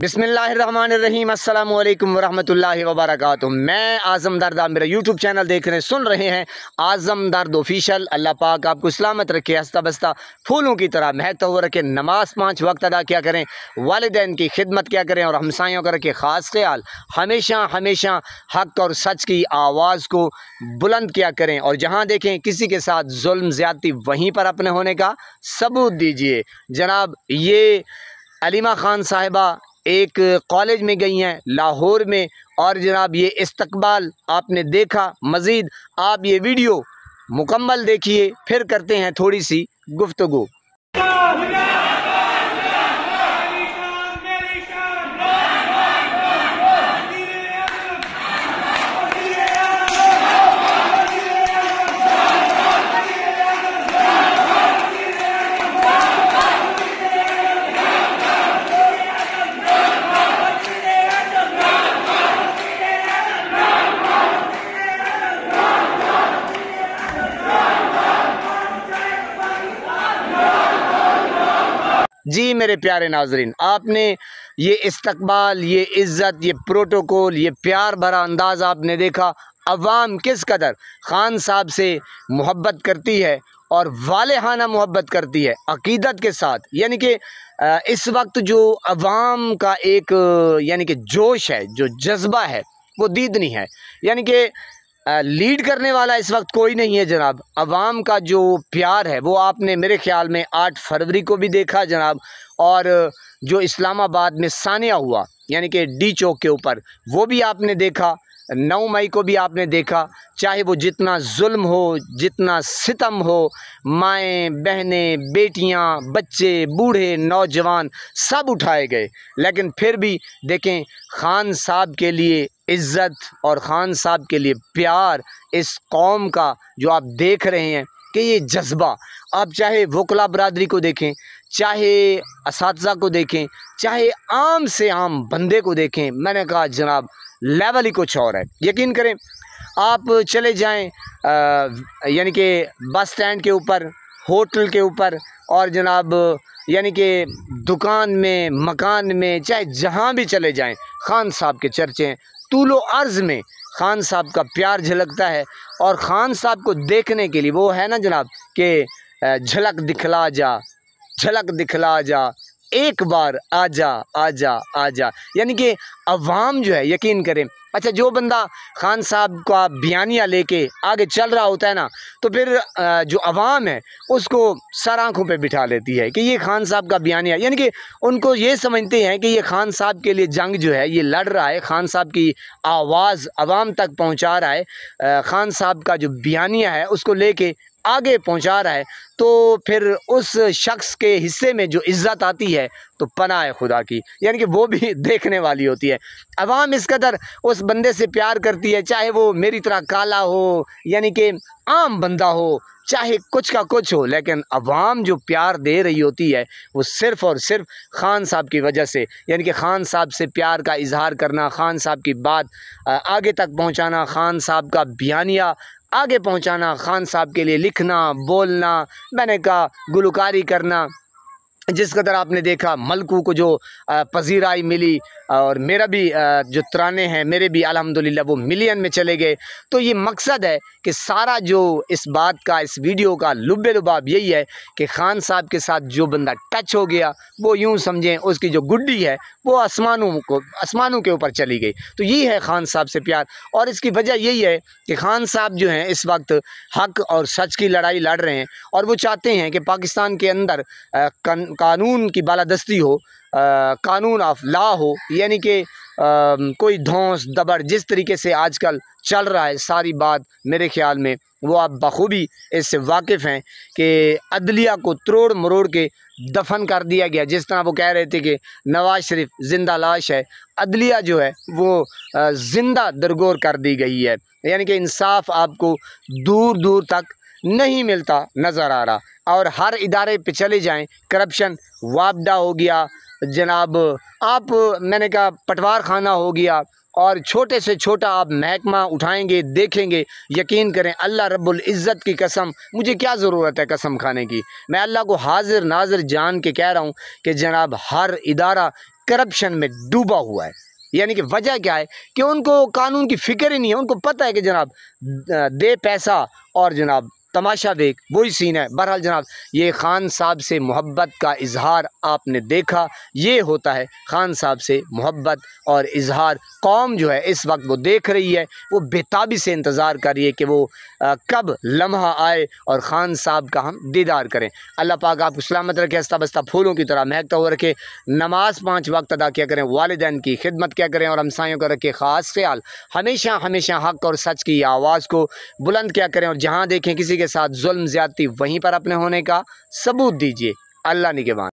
बिस्मिल्लाहिर्रहमानिर्रहीम अस्सलामु अलैकुम वरहमतुल्लाहि वबरकातुहू। मैं आज़म दर्द, आप मेरा यूट्यूब चैनल देख रहे हैं, सुन रहे हैं आज़म दर्द ऑफिशियल। अल्लाह पाक आपको सलामत रखे, हंसता बसता फूलों की तरह महकता हुआ रखे। नमाज 5 वक्त अदा किया करें, वालिदैन की खिदमत किया करें और हमसायों का रखे ख़ास ख्याल। हमेशा हमेशा हक़ और सच की आवाज़ को बुलंद किया करें और जहाँ देखें किसी के साथ जुल्म ज़्यादती वहीं पर अपने होने का सबूत दीजिए। जनाब, ये अलीमा ख़ान साहिबा एक कॉलेज में गई हैं लाहौर में, और जनाब ये इस्तकबाल आपने देखा। मज़ीद आप ये वीडियो मुकम्मल देखिए, फिर करते हैं थोड़ी सी गुफ्तगू। जी मेरे प्यारे नाजरीन, आपने ये इस्तकबाल, ये इज़्ज़त, ये प्रोटोकॉल, ये प्यार भरा अंदाज़ आपने देखा। अवाम किस कदर ख़ान साहब से मोहब्बत करती है और वालेहाना मोहब्बत करती है अक़ीदत के साथ। यानी कि इस वक्त जो अवाम का एक यानी कि जोश है, जो जज्बा है, वो दीदनी है। यानी कि लीड करने वाला इस वक्त कोई नहीं है जनाब। अवाम का जो प्यार है वो आपने मेरे ख़्याल में 8 फरवरी को भी देखा जनाब, और जो इस्लामाबाद में सानिया हुआ यानी कि डी चौक के ऊपर, वो भी आपने देखा। 9 मई को भी आपने देखा। चाहे वो जितना जुल्म हो, जितना सितम हो, माएँ बहनें, बेटियां, बच्चे, बूढ़े, नौजवान सब उठाए गए, लेकिन फिर भी देखें ख़ान साहब के लिए इज़्ज़त और ख़ान साहब के लिए प्यार इस कौम का जो आप देख रहे हैं कि ये जज्बा, आप चाहे वकला बरादरी को देखें, चाहे असातिज़ा को देखें, चाहे आम से आम बंदे को देखें, मैंने कहा जनाब लेवल ही कुछ और है। यकीन करें, आप चले जाएं यानी कि बस स्टैंड के ऊपर, होटल के ऊपर, और जनाब यानी कि दुकान में, मकान में, चाहे जहां भी चले जाएं, ख़ान साहब के चर्चे हैं। तूलो अर्ज़ में ख़ान साहब का प्यार झलकता है। और ख़ान साहब को देखने के लिए वो है ना जनाब कि झलक दिखला जा, झलक दिखला जा, एक बार आजा आजा आजा। यानी कि अवाम जो है, यकीन करें, अच्छा जो बंदा ख़ान साहब का बयानिया लेके आगे चल रहा होता है ना, तो फिर जो अवाम है उसको सर आँखों पे बिठा लेती है कि ये ख़ान साहब का बयानिया, यानी कि उनको ये समझते हैं कि ये ख़ान साहब के लिए जंग जो है ये लड़ रहा है, ख़ान साहब की आवाज़ अवाम तक पहुँचा रहा है, ख़ान साहब का जो बयानिया है उसको लेके आगे पहुंचा रहा है। तो फिर उस शख्स के हिस्से में जो इज़्ज़त आती है तो पनाह है खुदा की, यानी कि वो भी देखने वाली होती है। अवाम इस कदर उस बंदे से प्यार करती है, चाहे वो मेरी तरह काला हो, यानी कि आम बंदा हो, चाहे कुछ का कुछ हो, लेकिन अवाम जो प्यार दे रही होती है वो सिर्फ़ और सिर्फ ख़ान साहब की वजह से। यानी कि ख़ान साहब से प्यार का इजहार करना, ख़ान साहब की बात आगे तक पहुँचाना, ख़ान साहब का बयानिया आगे पहुंचाना, ख़ान साहब के लिए लिखना, बोलना, मैंने कहा गुलकारी करना। जिस कदर आपने देखा मलकू को जो पजीराई मिली, और मेरा भी जो तराने हैं मेरे भी अल्हम्दुलिल्लाह वो मिलियन में चले गए। तो ये मकसद है कि सारा जो इस बात का, इस वीडियो का लुब्बे लुबाब यही है कि ख़ान साहब के साथ जो बंदा टच हो गया वो यूँ समझें उसकी जो गुड्डी है वो आसमानों के ऊपर चली गई। तो यही है ख़ान साहब से प्यार, और इसकी वजह यही है कि ख़ान साहब जो हैं इस वक्त हक़ और सच की लड़ाई लड़ रहे हैं, और वो चाहते हैं कि पाकिस्तान के अंदर कानून की बालादस्ती हो, कानून ऑफ लॉ हो, यानी कि कोई धौंस दबड़ जिस तरीके से आजकल चल रहा है, सारी बात मेरे ख़्याल में वो आप बखूबी इससे वाकिफ़ हैं कि अदलिया को तोड़ मरोड़ के दफन कर दिया गया। जिस तरह वो कह रहे थे कि नवाज शरीफ ज़िंदा लाश है, अदलिया जो है वो ज़िंदा दरगोर कर दी गई है। यानी कि इंसाफ आपको दूर दूर तक नहीं मिलता नज़र आ रहा, और हर इदारे पे चले जाएं करप्शन, वापडा हो गया जनाब, आप मैंने कहा पटवार खाना हो गया, और छोटे से छोटा आप महकमा उठाएंगे देखेंगे, यकीन करें अल्लाह रब्बुल इज़्ज़त की कसम, मुझे क्या ज़रूरत है कसम खाने की। मैं अल्लाह को हाजिर नाजिर जान के कह रहा हूँ कि जनाब हर इदारा करप्शन में डूबा हुआ है। यानी कि वजह क्या है कि उनको कानून की फ़िक्र ही नहीं है। उनको पता है कि जनाब दे पैसा और जनाब तमाशा देख, वही सीन है। बहरहाल जनाब, ये ख़ान साहब से मोहब्बत का इजहार आपने देखा, ये होता है ख़ान साहब से मोहब्बत और इजहार। कौम जो है इस वक्त वो देख रही है, वो बेताबी से इंतज़ार कर रही है कि वो कब लम्हा आए और ख़ान साहब का हम दीदार करें। अल्लाह पाक आपको सलामत रखे, हंसता बसता फूलों की तरह महकता हुआ रखे। नमाज 5 वक्त अदा किया करें, वालिदैन की खिदमत किया करें और हमसायों का रखे ख़ास ख्याल। हमेशा हमेशा हक़ और सच की आवाज़ को बुलंद किया करें और जहाँ देखें किसी के साथ जुल्म ज़्यादती, वहीं पर अपने होने का सबूत दीजिए। अल्लाह निगहबान।